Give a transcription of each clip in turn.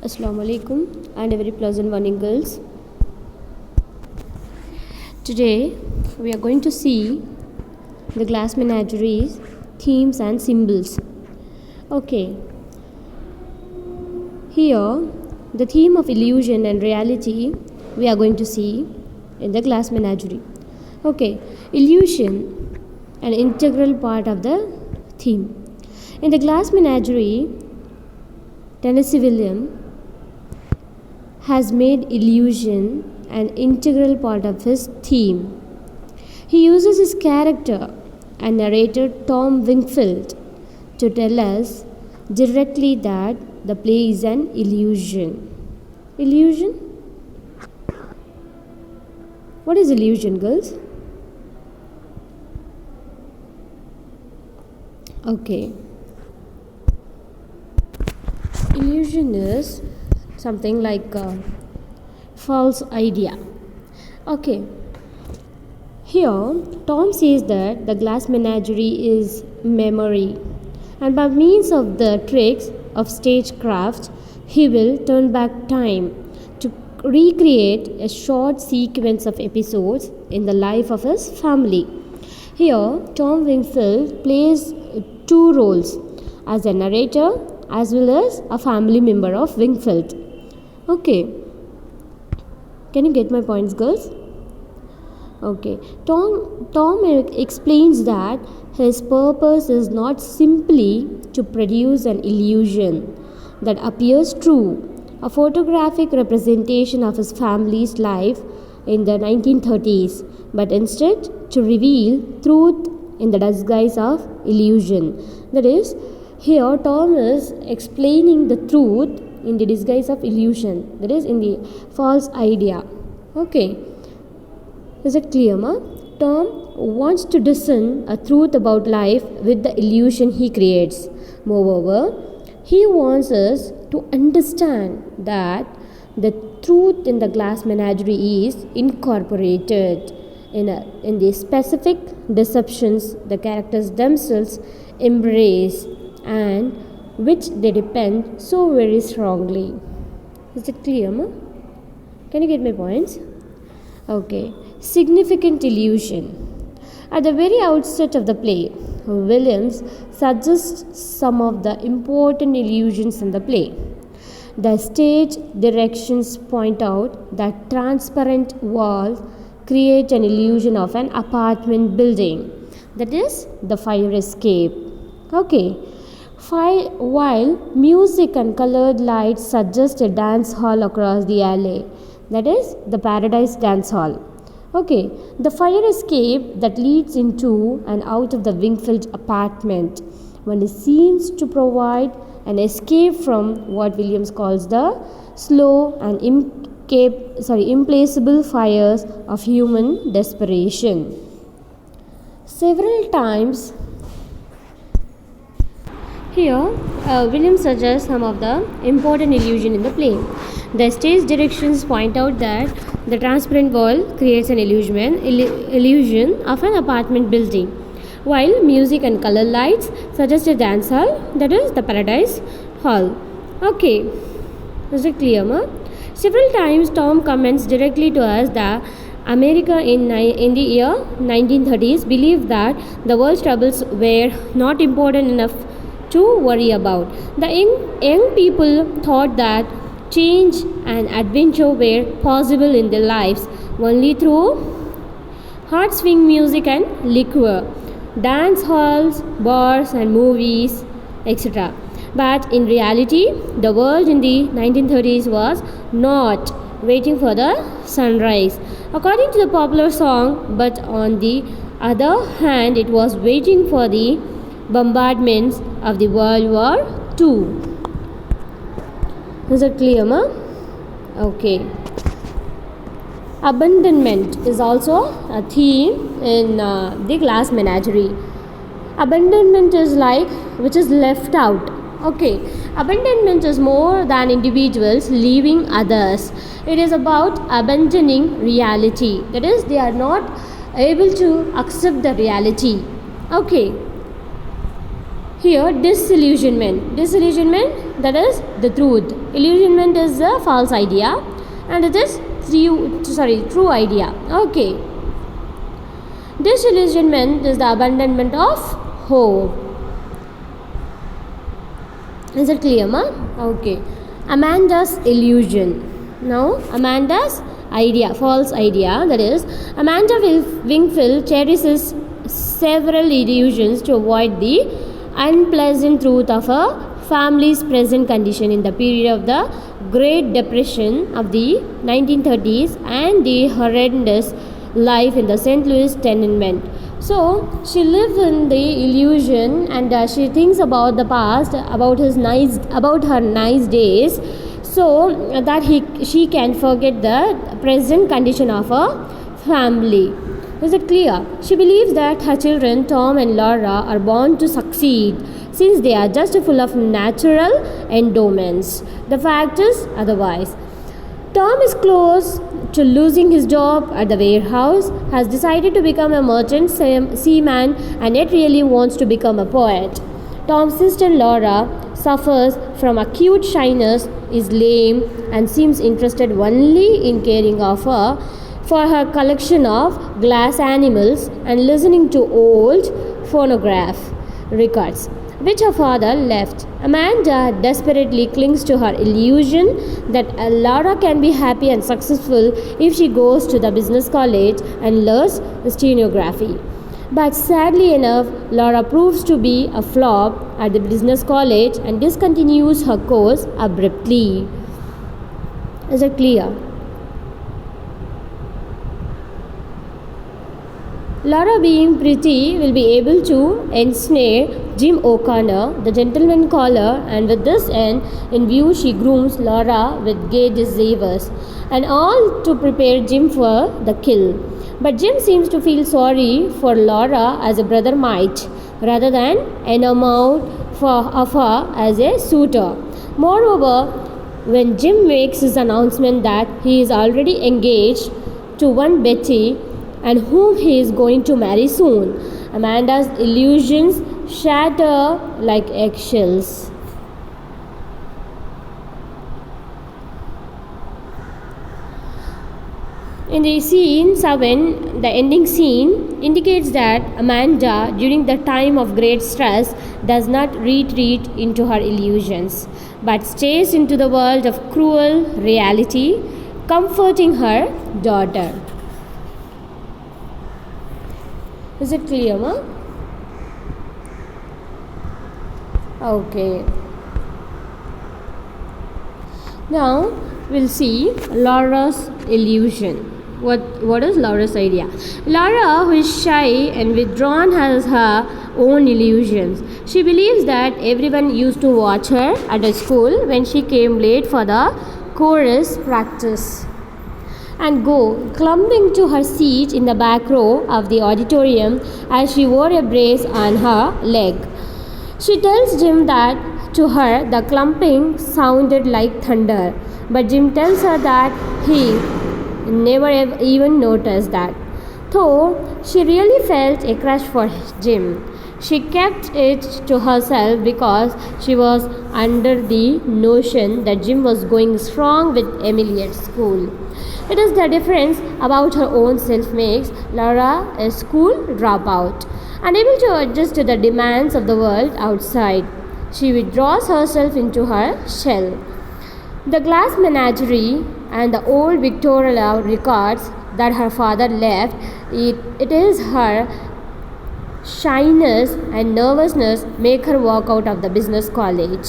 Assalamu alaikum and a very pleasant morning, girls. Today we are going to see the glass menageries, themes and symbols. Okay, here the theme of illusion and reality we are going to see in the glass menagerie. Okay, illusion, an integral part of the theme. In the glass menagerie, Tennessee Williams has made illusion an integral part of his theme. He uses his character and narrator Tom Wingfield to tell us directly that the play is an illusion. Illusion? What is illusion, girls? Okay. Illusion is something like a false idea. Okay, here Tom says that the glass menagerie is memory, and by means of the tricks of stagecraft, he will turn back time to recreate a short sequence of episodes in the life of his family. Here, Tom Wingfield plays two roles as a narrator as well as a family member of Wingfield. Okay, can you get my points, girls? Okay, Tom explains that his purpose is not simply to produce an illusion that appears true, a photographic representation of his family's life in the 1930s, but instead to reveal truth in the disguise of illusion. That is, here Tom is explaining the truth in the disguise of illusion, that is in the false idea. Okay, is it clear, ma? Tom wants to discern a truth about life with the illusion he creates. Moreover, he wants us to understand that the truth in the glass menagerie is incorporated in the specific deceptions the characters themselves embrace and which they depend so very strongly. Is it clear, ma? Can you get my points? Okay. Significant illusion. At the very outset of the play, Williams suggests some of the important illusions in the play. The stage directions point out that transparent walls create an illusion of an apartment building, that is, the fire escape. Okay. While music and colored lights suggest a dance hall across the alley, that is the Paradise Dance Hall. Okay, the fire escape that leads into and out of the Wingfield apartment only seems to provide an escape from what Williams calls the slow and implacable fires of human desperation. Several times here, Williams suggests some of the important illusion in the play. The stage directions point out that the transparent wall creates an illusion of an apartment building, while music and color lights suggest a dance hall, that is the Paradise Hall. Okay, is it clear, ma? Several times Tom comments directly to us that America in the year 1930s believed that the world's troubles were not important enough to worry about. The young people thought that change and adventure were possible in their lives only through hard swing music and liquor, dance halls, bars and movies, etc. But in reality, the world in the 1930s was not waiting for the sunrise, according to the popular song, but on the other hand, it was waiting for the bombardments of the World War II. Is it clear, ma? Okay. Abandonment is also a theme in the glass menagerie. Abandonment is like which is left out. Okay. Abandonment is more than individuals leaving others. It is about abandoning reality. That is, they are not able to accept the reality. Okay. Here, disillusionment. Disillusionment that is the truth. Illusionment is a false idea, and it is true idea. Okay. Disillusionment is the abandonment of hope. Is it clear, ma? Okay. Amanda's illusion. Now, Amanda's idea, false idea, that is, Amanda Wingfield cherishes several illusions to avoid the unpleasant truth of her family's present condition in the period of the Great Depression of the 1930s and the horrendous life in the St. Louis tenement. So she lives in the illusion, and she thinks about the past, about her nice days, so that she can forget the present condition of her family. Is it clear? She believes that her children, Tom and Laura, are born to succeed since they are just full of natural endowments. The fact is otherwise. Tom is close to losing his job at the warehouse, has decided to become a merchant seaman, and yet really wants to become a poet. Tom's sister Laura suffers from acute shyness, is lame, and seems interested only in caring for her collection of glass animals and listening to old phonograph records, which her father left. Amanda desperately clings to her illusion that Laura can be happy and successful if she goes to the business college and learns stenography. But sadly enough, Laura proves to be a flop at the business college and discontinues her course abruptly. Is it clear? Laura, being pretty, will be able to ensnare Jim O'Connor, the gentleman caller, and with this end in view, she grooms Laura with gay deceivers, and all to prepare Jim for the kill. But Jim seems to feel sorry for Laura as a brother might, rather than enamored of her as a suitor. Moreover, when Jim makes his announcement that he is already engaged to one Betty, and whom he is going to marry soon, Amanda's illusions shatter like eggshells. In the scene 7, the ending scene indicates that Amanda, during the time of great stress, does not retreat into her illusions, but stays into the world of cruel reality, comforting her daughter. Is it clear, ma? Okay. Now we'll see Laura's illusion. What is Laura's idea? Laura, who is shy and withdrawn, has her own illusions. She believes that everyone used to watch her at a school when she came late for the chorus practice, and go clumping to her seat in the back row of the auditorium as she wore a brace on her leg. She tells Jim that to her the clumping sounded like thunder, but Jim tells her that he never even noticed that. Though she really felt a crush for Jim, she kept it to herself because she was under the notion that Jim was going strong with Emily at school. It is the difference about her own self makes Laura a school dropout, unable to adjust to the demands of the world outside. She withdraws herself into her shell. The glass menagerie and the old Victoria records that her father left, it is her shyness and nervousness make her walk out of the business college.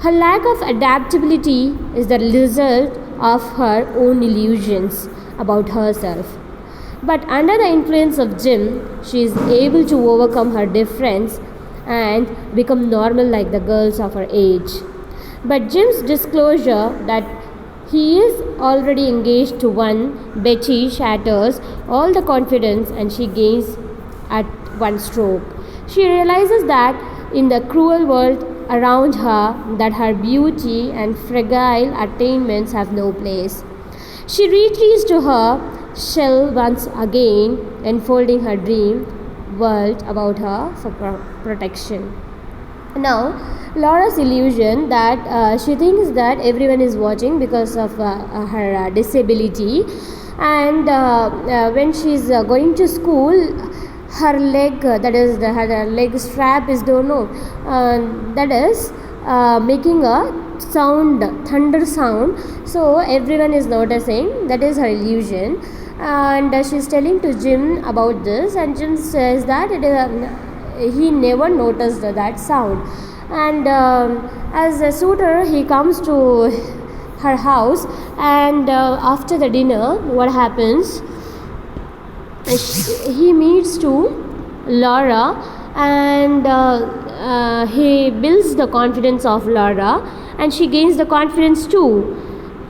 Her lack of adaptability is the result of her own illusions about herself. But under the influence of Jim, she is able to overcome her difference and become normal like the girls of her age. But Jim's disclosure that he is already engaged to one Betty shatters all the confidence, and she gains at one stroke. She realizes that in the cruel world around her, that her beauty and fragile attainments have no place. She retreats to her shell once again, enfolding her dream world about her for protection. Now, Laura's illusion that she thinks that everyone is watching because of her disability, and when she's going to school, her leg, her leg strap is don't know, that is making a sound, thunder sound. So everyone is noticing. That is her illusion, and she's telling to Jim about this, and Jim says that he never noticed that sound. And as a suitor, he comes to her house, and after the dinner, what happens? He meets to Laura, and he builds the confidence of Laura, and she gains the confidence too.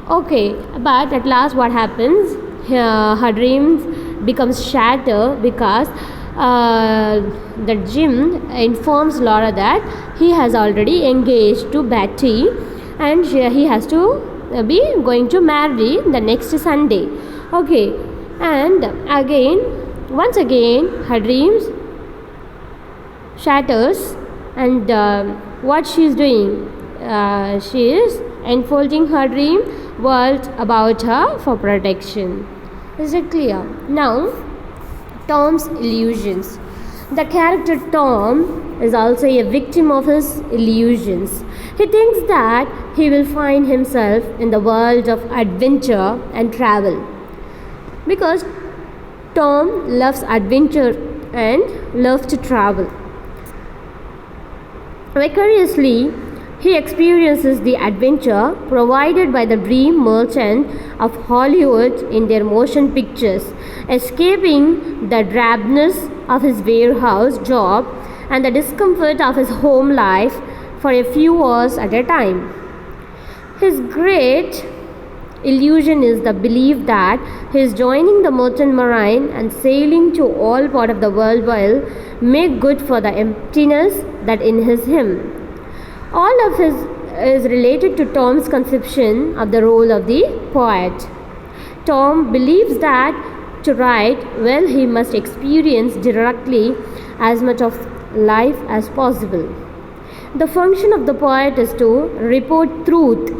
Okay, but at last what happens? Her dreams becomes shattered because the Jim informs Laura that he has already engaged to Betty, and he has to be going to marry the next Sunday. Okay, and again, once again, her dreams shatters, and what she is doing? She is unfolding her dream world about her for protection. Is it clear? Now, Tom's illusions. The character Tom is also a victim of his illusions. He thinks that he will find himself in the world of adventure and travel, because Tom loves adventure and loves to travel. Vicariously, he experiences the adventure provided by the dream merchant of Hollywood in their motion pictures, escaping the drabness of his warehouse job and the discomfort of his home life for a few hours at a time. His great illusion is the belief that he is joining the merchant marine and sailing to all part of the world will make good for the emptiness that in him. All of his is related to Tom's conception of the role of the poet. Tom believes that to write well he must experience directly as much of life as possible. The function of the poet is to report truth.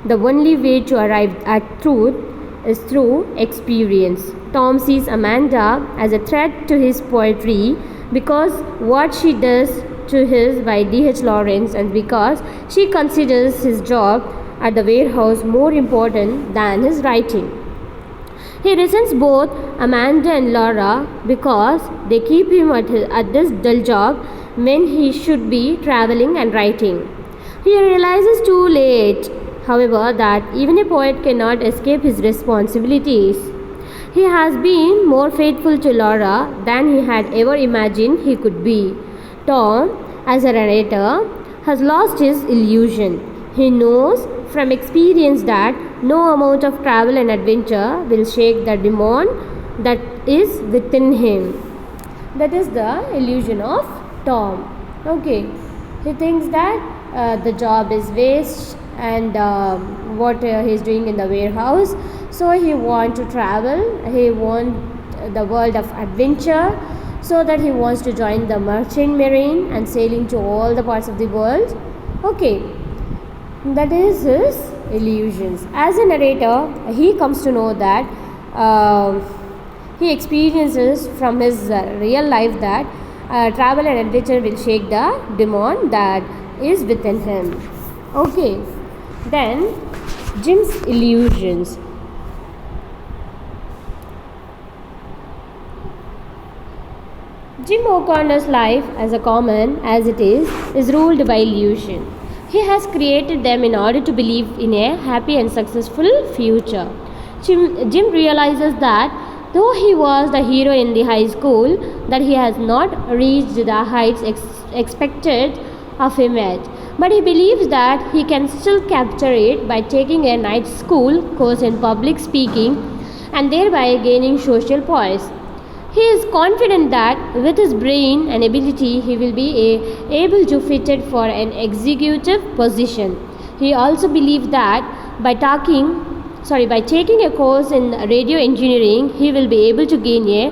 The only way to arrive at truth is through experience. Tom sees Amanda as a threat to his poetry because what she does to his by D.H. Lawrence, and because she considers his job at the warehouse more important than his writing. He resents both Amanda and Laura because they keep him at this dull job when he should be traveling and writing. He realizes too late, however, that even a poet cannot escape his responsibilities. He has been more faithful to Laura than he had ever imagined he could be. Tom, as a narrator, has lost his illusion. He knows from experience that no amount of travel and adventure will shake the demon that is within him. That is the illusion of Tom. Okay, he thinks that the job is waste, and what he is doing in the warehouse. So he wants to travel. He wants the world of adventure, so that he wants to join the merchant marine and sailing to all the parts of the world. Okay, that is his illusions. As a narrator, he comes to know that he experiences from his real life that travel and adventure will shake the demon that is within him. Okay, then Jim's illusions. Jim O'Connor's life, as common as it is ruled by illusion. He has created them in order to believe in a happy and successful future. Jim realizes that though he was the hero in the high school, that he has not reached the heights expected of him yet. But he believes that he can still capture it by taking a night school course in public speaking and thereby gaining social poise. He is confident that with his brain and ability he will be able to fit it for an executive position. He also believes that by taking a course in radio engineering he will be able to gain a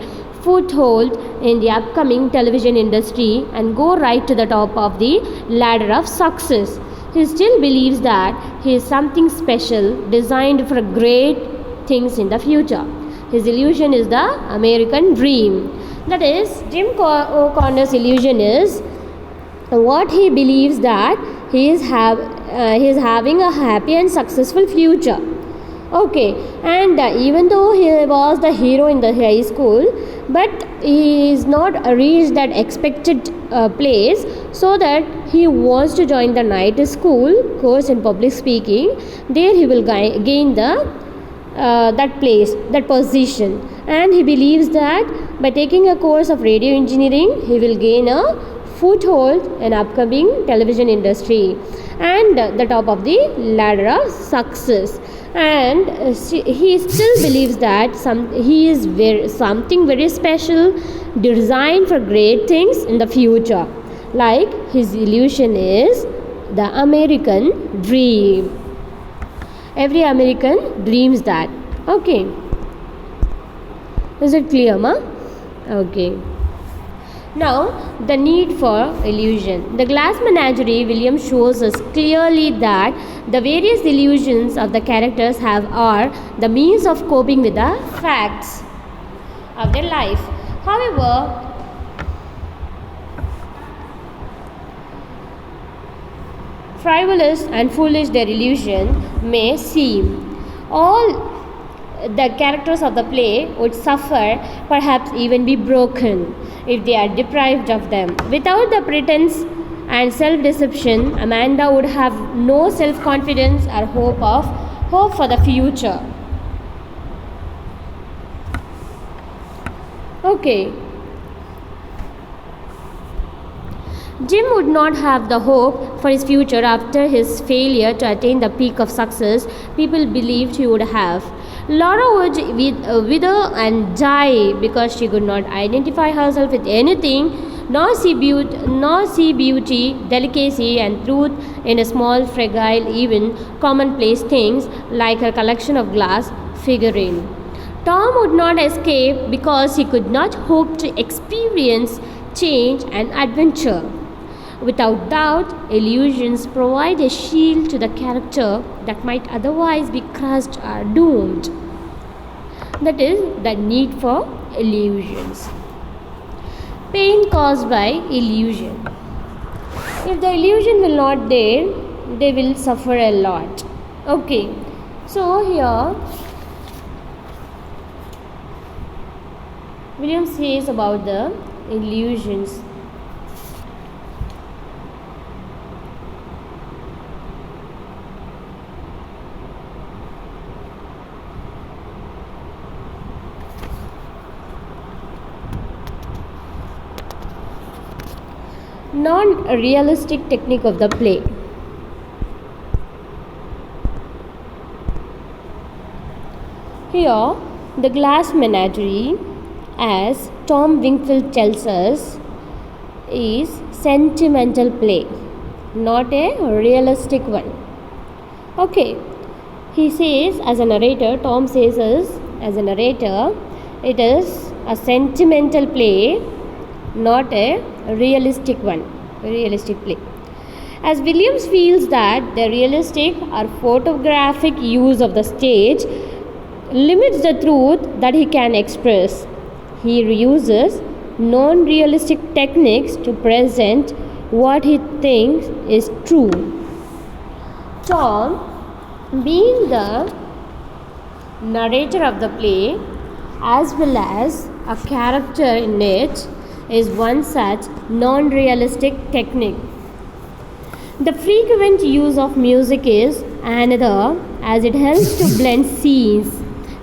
foothold in the upcoming television industry and go right to the top of the ladder of success. He still believes that he is something special, designed for great things in the future. His illusion is the American dream. That is, Jim O'Connor's illusion is what he believes that he is having a happy and successful future. Okay, and even though he was the hero in the high school, but he is not reached that expected place, so that he wants to join the night school course in public speaking. There he will gain the that place, that position, and he believes that by taking a course of radio engineering, he will gain a foothold in upcoming television industry and the top of the ladder of success. And he still believes that he is something very special, designed for great things in the future. Like his illusion is the American dream. Every American dreams that. Okay. Is it clear, ma? Okay. Now, the need for illusion. The Glass Menagerie, William shows us clearly that the various illusions of the characters have are the means of coping with the facts of their life. However, frivolous and foolish their illusion may seem, all the characters of the play would suffer, perhaps even be broken, if they are deprived of them. Without the pretense and self-deception, Amanda would have no self-confidence or hope for the future. Okay. Jim would not have the hope for his future after his failure to attain the peak of success people believed he would have. Laura would wither and die because she could not identify herself with anything, nor see beauty, delicacy, and truth in a small, fragile, even commonplace things like her collection of glass figurines. Tom would not escape because he could not hope to experience change and adventure. Without doubt, illusions provide a shield to the character that might otherwise be crushed or doomed. That is the need for illusions. Pain caused by illusion. If the illusion will not there, they will suffer a lot. Okay, so here William says about the illusions. Non-realistic technique of the play. Here, the Glass Menagerie, as Tom Wingfield tells us, is sentimental play, not a realistic one. Okay, he says as a narrator, Tom says as a narrator, it is a sentimental play, not a realistic play. As Williams feels that the realistic or photographic use of the stage limits the truth that he can express, he uses non-realistic techniques to present what he thinks is true. Tom, being the narrator of the play as well as a character in it, is one such non-realistic technique. The frequent use of music is another, as it helps to blend scenes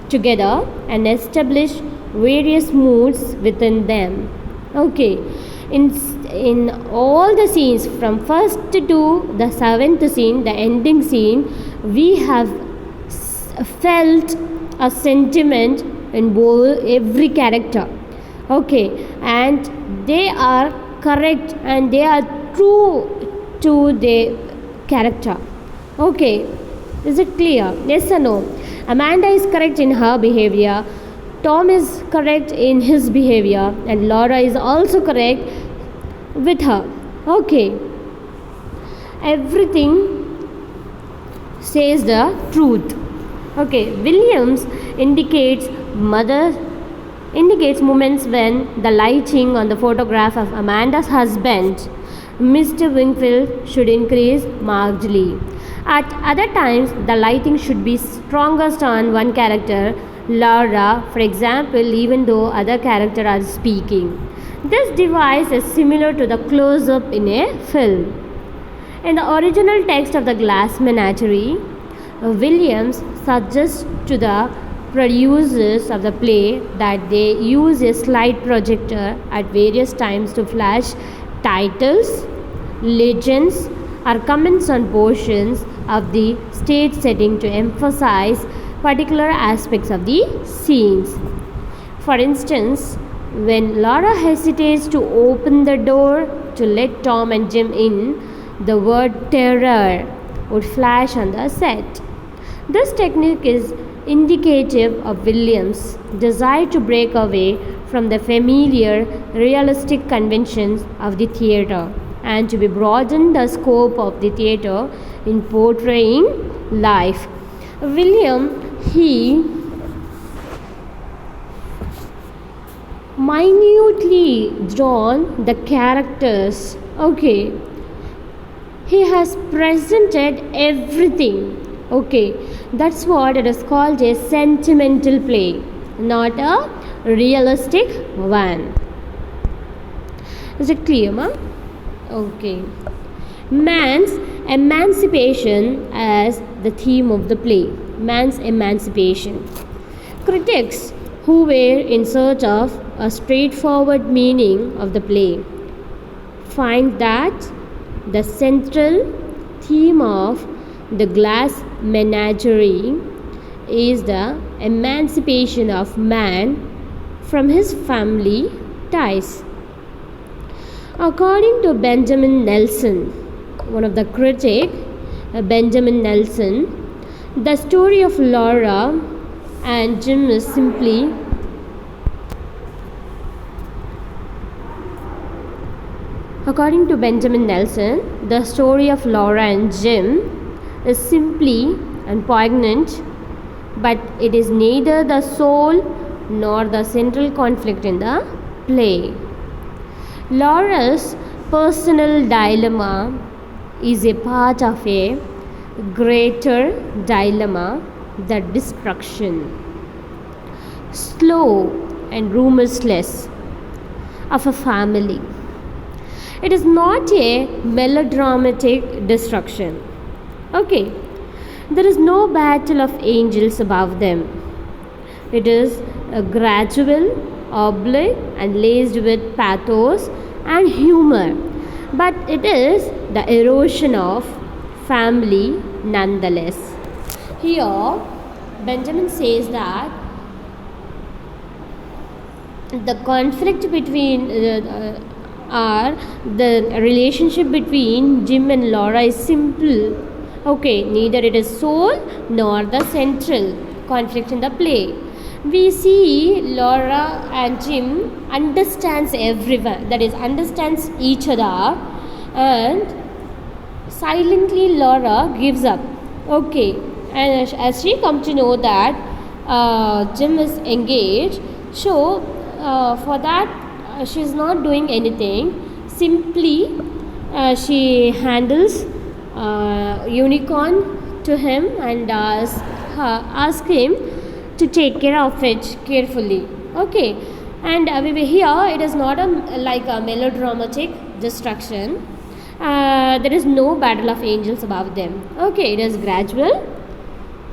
together and establish various moods within them. Okay, in all the scenes from first to the seventh scene, the ending scene, we have felt a sentiment in every character. Okay, and they are correct and they are true to the character. Okay, is it clear? Yes or no? Amanda is correct in her behavior. Tom is correct in his behavior and Laura is also correct with her. Okay, everything says the truth. Okay, Williams indicates moments when the lighting on the photograph of Amanda's husband, Mr. Wingfield, should increase markedly. At other times, the lighting should be strongest on one character, Laura, for example, even though other characters are speaking. This device is similar to the close-up in a film. In the original text of the Glass Menagerie, Williams suggests to the producers of the play that they use a slide projector at various times to flash titles, legends, or comments on portions of the stage setting to emphasize particular aspects of the scenes. For instance, when Laura hesitates to open the door to let Tom and Jim in, the word terror would flash on the set. This technique is indicative of Williams' desire to break away from the familiar, realistic conventions of the theatre and to be broaden the scope of the theatre in portraying life. William, he minutely drawn the characters. Okay, he has presented everything. Okay, that's what it is called a sentimental play, not a realistic one. Is it clear, ma? Okay. Man's emancipation as the theme of the play. Man's emancipation. Critics who were in search of a straightforward meaning of the play find that the central theme of the Glass Menagerie is the emancipation of man from his family ties. According to Benjamin Nelson, one of the critics, Benjamin Nelson, the story of Laura and Jim is simply According to Benjamin Nelson, the story of Laura and Jim is simply and poignant, but it is neither the sole nor the central conflict in the play. Laura's personal dilemma is a part of a greater dilemma, the destruction, slow and remorseless, of a family. It is not a melodramatic destruction. Okay, there is no battle of angels above them. It is a gradual, oblique, and laced with pathos and humor, but it is the erosion of family nonetheless. Here, Benjamin says that the conflict between the relationship between Jim and Laura is simple. Okay, neither it is sole nor the central conflict in the play. We see Laura and Jim understands everyone, that is understands each other, and silently Laura gives up. Okay, and as she comes to know that Jim is engaged, so for that she is not doing anything. Simply she handles unicorn to him and ask him to take care of it carefully. Okay, and here it is not like a melodramatic destruction. There is no battle of angels above them. Okay, it is gradual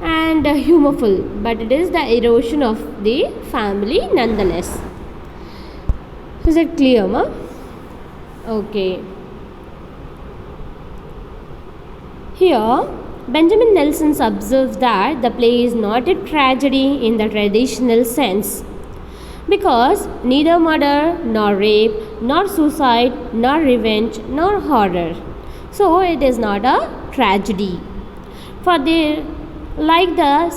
and humorful, but it is the erosion of the family nonetheless. Is it clear, ma? Okay. Here, Benjamin Nelson observes that the play is not a tragedy in the traditional sense, because neither murder, nor rape, nor suicide, nor revenge, nor horror. So, it is not a tragedy. For there, like the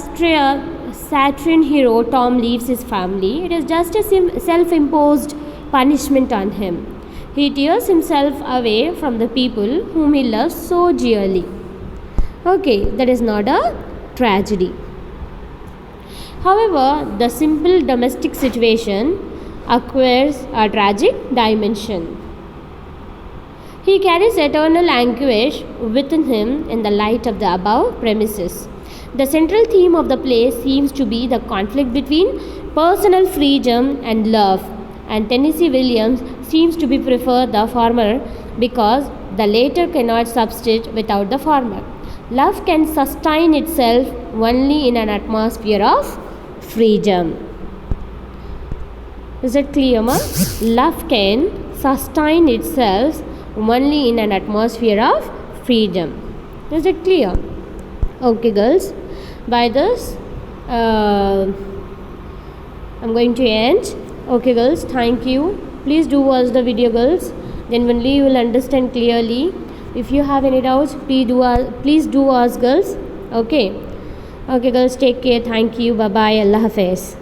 Saturn hero Tom leaves his family, it is just a self-imposed punishment on him. He tears himself away from the people whom he loves so dearly. Okay, that is not a tragedy. However, the simple domestic situation acquires a tragic dimension. He carries eternal anguish within him in the light of the above premises. The central theme of the play seems to be the conflict between personal freedom and love, and Tennessee Williams seems to be prefer the former because the latter cannot subsist without the former. Love can sustain itself only in an atmosphere of freedom. Is it clear, ma? Love can sustain itself only in an atmosphere of freedom. Is it clear? Okay, girls. By this, I'm going to end. Okay, girls. Thank you. Please do watch the video, girls. Then only you will understand clearly. If you have any doubts, please do ask, girls. Okay. Okay, girls. Take care. Thank you. Bye bye. Allah Hafiz.